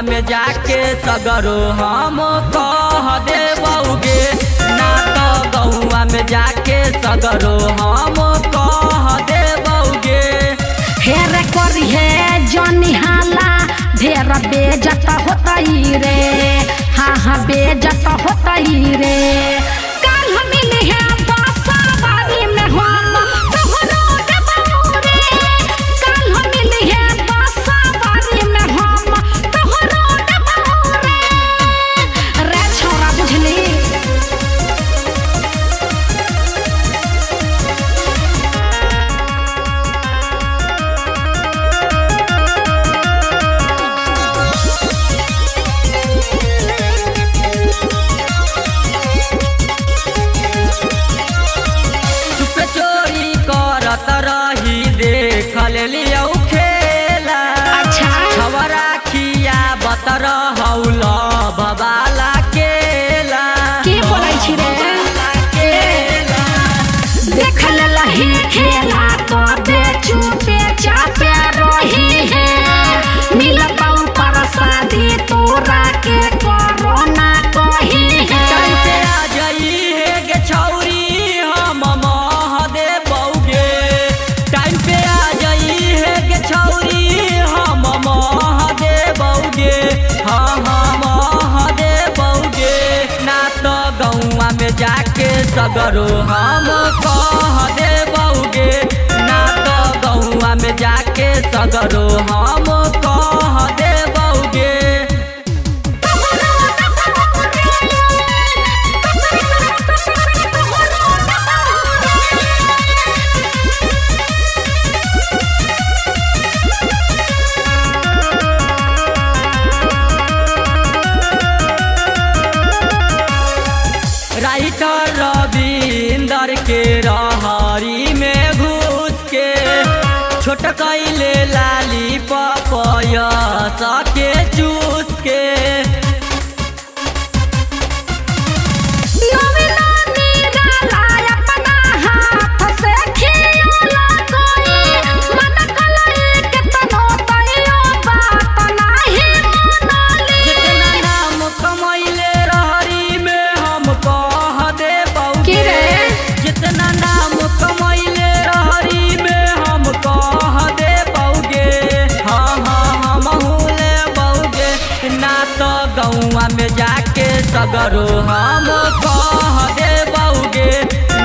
गौआ में जाके सगरो हम कह देबौगे। ना तो गौआ में जाके सगरो हम कह देबौगे। हेर करी है जनी हाला ढेर बेजत होतई रे। हाँ हाँ बेजत होतई रे। कल मिले है बासाबारी में हम तोहरो देबौ रे। कल मिले है बासाबारी में हम तोहरो देबौ रे। रे छोरा बुझली। रही देख लियो खेला। अच्छा खबरा खिया बतर हौल बबाला केला। के बोलै छी रे देख लही खेला तो बेचू बेचा पे रही है। मिल पाऊ प्रसादी तोरा के कोरोना कही है। कैसे आ जाई है गे छौरी हम मह देबौगे। टाइम पे आ जाई है गे छौरी हम मह देबौगे। हाँ हाँ मह देबौगे। ना तो गौआ में जाके सगरो हम कह देबौगे। ना तो गौआ में जाके सगरो हम कह देबौगे। राइटर रविंदर के रहरी में घुस के छोट कैले लाली पपया सके चूस के। गौआ में जाके सगरो हम कह देबौगे।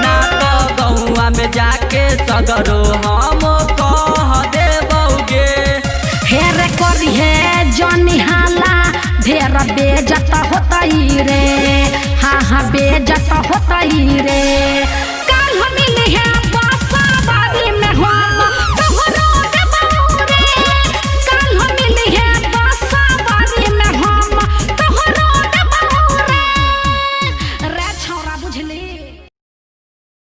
ना तो गौआ में जाके सगरो हम कह देबौगे। हेर करी है जनी हाला ढेर बेजत होतई रे। हाँ हाँ बेजत होतई रे।